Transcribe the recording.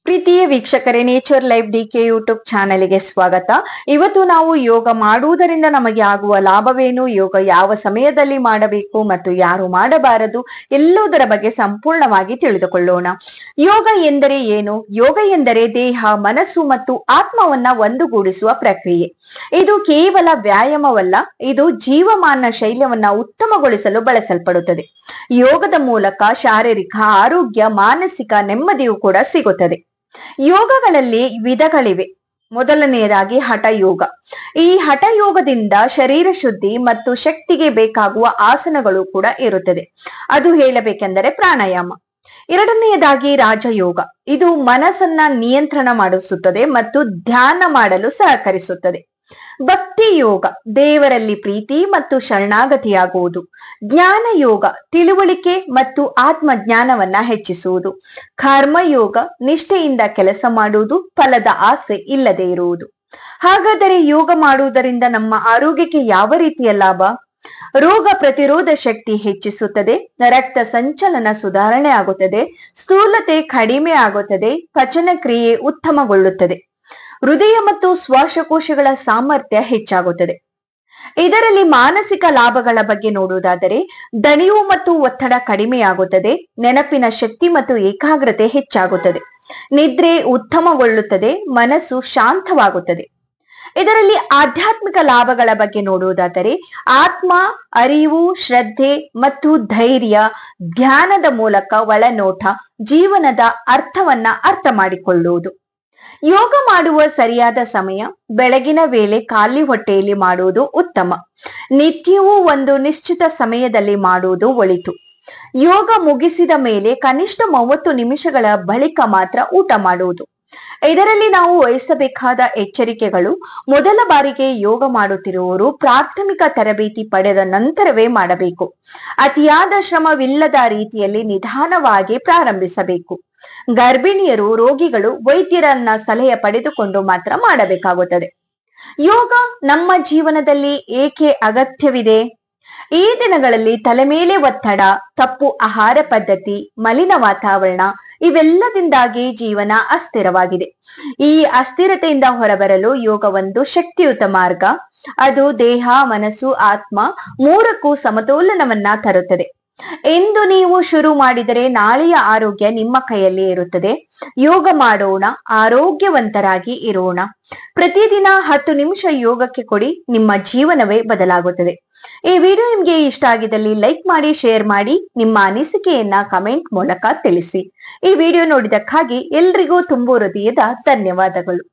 ಪ್ರೀತಿಯ ವೀಕ್ಷಕರೇ, nature life DK YouTube ಚಾನೆಲ್ಗೆ ಸ್ವಾಗತ. ಇವತ್ತು ನಾವು ಯೋಗ ಮಾಡುವುದರಿಂದ ನಮಗೆ ಆಗುವ ಲಾಭವೇನು, ಯೋಗ ಯಾವ ಸಮಯದಲ್ಲಿ ಮಾಡಬೇಕು ಮತ್ತು ಯಾರು ಮಾಡಬಾರದು ಎಲ್ಲದರ ಬಗ್ಗೆ ಸಂಪೂರ್ಣವಾಗಿ ತಿಳಿದುಕೊಳ್ಳೋಣ. ಯೋಗ ಎಂದರೆ ಏನು? ಯೋಗ ಎಂದರೆ ದೇಹ, ಮನಸ್ಸು ಮತ್ತು ಆತ್ಮವನ್ನ ಒಂದುಗೂಡಿಸುವ ಪ್ರಕ್ರಿಯೆ. ಇದು ಕೇವಲ ವ್ಯಾಯಾಮವಲ್ಲ, ಇದು ಜೀವಮಾನ ಶೈಲಿಯನ್ನ ಉತ್ತಮಗೊಳಿಸಲು ಬಳಸಲ್ಪಡುತ್ತದೆ. ಯೋಗದ ಮೂಲಕ ಶಾರೀರಿಕ ಆರೋಗ್ಯ, ಮಾನಸಿಕ ನೆಮ್ಮದಿಯೂ ಕೂಡ ಸಿಗುತ್ತದೆ. ಯೋಗಗಳಲ್ಲಿ ವಿಧಗಳಿವೆ. ಮೊದಲನೆಯದಾಗಿ ಹಠಯೋಗ. ಈ ಹಠಯೋಗದಿಂದ ಶರೀರ ಶುದ್ಧಿ ಮತ್ತು ಶಕ್ತಿಗೆ ಬೇಕಾಗುವ ಆಸನಗಳು ಕೂಡ ಇರುತ್ತದೆ. ಅದು ಹೇಳಬೇಕೆಂದರೆ ಪ್ರಾಣಾಯಾಮ. ಎರಡನೆಯದಾಗಿ ರಾಜಯೋಗ. ಇದು ಮನಸ್ಸನ್ನ ನಿಯಂತ್ರಣ ಮಾಡಿಸುತ್ತದೆ ಮತ್ತು ಧ್ಯಾನ ಮಾಡಲು ಸಹಕರಿಸುತ್ತದೆ. ಭಕ್ತಿ ಯೋಗ, ದೇವರಲ್ಲಿ ಪ್ರೀತಿ ಮತ್ತು ಶರಣಾಗತಿಯಾಗುವುದು. ಜ್ಞಾನ ಯೋಗ, ತಿಳುವಳಿಕೆ ಮತ್ತು ಆತ್ಮಜ್ಞಾನವನ್ನ ಹೆಚ್ಚಿಸುವುದು. ಕರ್ಮಯೋಗ, ನಿಷ್ಠೆಯಿಂದ ಕೆಲಸ ಮಾಡುವುದು, ಫಲದ ಆಸೆ ಇಲ್ಲದೆ ಇರುವುದು. ಹಾಗಾದರೆ ಯೋಗ ಮಾಡುವುದರಿಂದ ನಮ್ಮ ಆರೋಗ್ಯಕ್ಕೆ ಯಾವ ರೀತಿಯ ಲಾಭ? ರೋಗ ಪ್ರತಿರೋಧ ಶಕ್ತಿ ಹೆಚ್ಚಿಸುತ್ತದೆ, ರಕ್ತ ಸಂಚಲನ ಸುಧಾರಣೆ ಆಗುತ್ತದೆ, ಸ್ಥೂಲತೆ ಕಡಿಮೆ ಆಗುತ್ತದೆ, ಪಚನ ಕ್ರಿಯೆ ಉತ್ತಮಗೊಳ್ಳುತ್ತದೆ, ಹೃದಯ ಮತ್ತು ಶ್ವಾಸಕೋಶಗಳ ಸಾಮರ್ಥ್ಯ ಹೆಚ್ಚಾಗುತ್ತದೆ. ಇದರಲ್ಲಿ ಮಾನಸಿಕ ಲಾಭಗಳ ಬಗ್ಗೆ ನೋಡುವುದಾದರೆ, ದಣಿವು ಮತ್ತು ಒತ್ತಡ ಕಡಿಮೆಯಾಗುತ್ತದೆ, ನೆನಪಿನ ಶಕ್ತಿ ಮತ್ತು ಏಕಾಗ್ರತೆ ಹೆಚ್ಚಾಗುತ್ತದೆ, ನಿದ್ರೆ ಉತ್ತಮಗೊಳ್ಳುತ್ತದೆ, ಮನಸ್ಸು ಶಾಂತವಾಗುತ್ತದೆ. ಇದರಲ್ಲಿ ಆಧ್ಯಾತ್ಮಿಕ ಲಾಭಗಳ ಬಗ್ಗೆ ನೋಡುವುದಾದರೆ, ಆತ್ಮ ಅರಿವು, ಶ್ರದ್ಧೆ ಮತ್ತು ಧೈರ್ಯ, ಧ್ಯಾನದ ಮೂಲಕ ಒಳನೋಟ, ಜೀವನದ ಅರ್ಥವನ್ನ ಅರ್ಥ ಮಾಡಿಕೊಳ್ಳುವುದು. ಯೋಗ ಮಾಡುವ ಸರಿಯಾದ ಸಮಯ ಬೆಳಗಿನ ವೇಳೆ ಖಾಲಿ ಹೊಟ್ಟೆಯಲ್ಲಿ ಮಾಡುವುದು ಉತ್ತಮ. ನಿತ್ಯವೂ ಒಂದು ನಿಶ್ಚಿತ ಸಮಯದಲ್ಲಿ ಮಾಡುವುದು ಒಳಿತು. ಯೋಗ ಮುಗಿಸಿದ ಮೇಲೆ ಕನಿಷ್ಠ 30 ನಿಮಿಷಗಳ ಬಳಿಕ ಮಾತ್ರ ಊಟ ಮಾಡುವುದು. ಇದರಲ್ಲಿ ನಾವು ವಹಿಸಬೇಕಾದ ಎಚ್ಚರಿಕೆಗಳು: ಮೊದಲ ಬಾರಿಗೆ ಯೋಗ ಮಾಡುತ್ತಿರುವವರು ಪ್ರಾಥಮಿಕ ತರಬೇತಿ ಪಡೆದ ನಂತರವೇ ಮಾಡಬೇಕು. ಅತಿಯಾದ ಶ್ರಮವಿಲ್ಲದ ರೀತಿಯಲ್ಲಿ ನಿಧಾನವಾಗಿ ಪ್ರಾರಂಭಿಸಬೇಕು. ಗರ್ಭಿಣಿಯರು, ರೋಗಿಗಳು ವೈದ್ಯರನ್ನ ಸಲಹೆ ಪಡೆದುಕೊಂಡು ಮಾತ್ರ ಮಾಡಬೇಕಾಗುತ್ತದೆ. ಯೋಗ ನಮ್ಮ ಜೀವನದಲ್ಲಿ ಏಕೆ ಅಗತ್ಯವಿದೆ? ಈ ದಿನಗಳಲ್ಲಿ ತಲೆ ಮೇಲೆ ಒತ್ತಡ, ತಪ್ಪು ಆಹಾರ ಪದ್ಧತಿ, ಮಲಿನ ವಾತಾವರಣ ಇವೆಲ್ಲದಿಂದಾಗಿ ಜೀವನ ಅಸ್ಥಿರವಾಗಿದೆ. ಈ ಅಸ್ಥಿರತೆಯಿಂದ ಹೊರಬರಲು ಯೋಗ ಒಂದು ಶಕ್ತಿಯುತ ಮಾರ್ಗ. ಅದು ದೇಹ, ಮನಸ್ಸು, ಆತ್ಮ ಮೂರಕ್ಕೂ ಸಮತೋಲನವನ್ನ ತರುತ್ತದೆ. ಎಂದು ನೀವು ಶುರು ಮಾಡಿದರೆ ನಾಳೆಯ ಆರೋಗ್ಯ ನಿಮ್ಮ ಕೈಯಲ್ಲಿ ಇರುತ್ತದೆ. ಯೋಗ ಮಾಡೋಣ, ಆರೋಗ್ಯವಂತರಾಗಿ ಇರೋಣ. ಪ್ರತಿದಿನ 10 ನಿಮಿಷ ಯೋಗಕ್ಕೆ ಕೊಡಿ, ನಿಮ್ಮ ಜೀವನವೇ ಬದಲಾಗುತ್ತದೆ. ಈ ವಿಡಿಯೋ ನಿಮ್ಗೆ ಇಷ್ಟ ಆಗಿದ್ದಲ್ಲಿ ಲೈಕ್ ಮಾಡಿ, ಶೇರ್ ಮಾಡಿ, ನಿಮ್ಮ ಅನಿಸಿಕೆಯನ್ನ ಕಮೆಂಟ್ ಮೂಲಕ ತಿಳಿಸಿ. ಈ ವಿಡಿಯೋ ನೋಡಿದಕ್ಕಾಗಿ ಎಲ್ರಿಗೂ ತುಂಬು ಹೃದಯದ ಧನ್ಯವಾದಗಳು.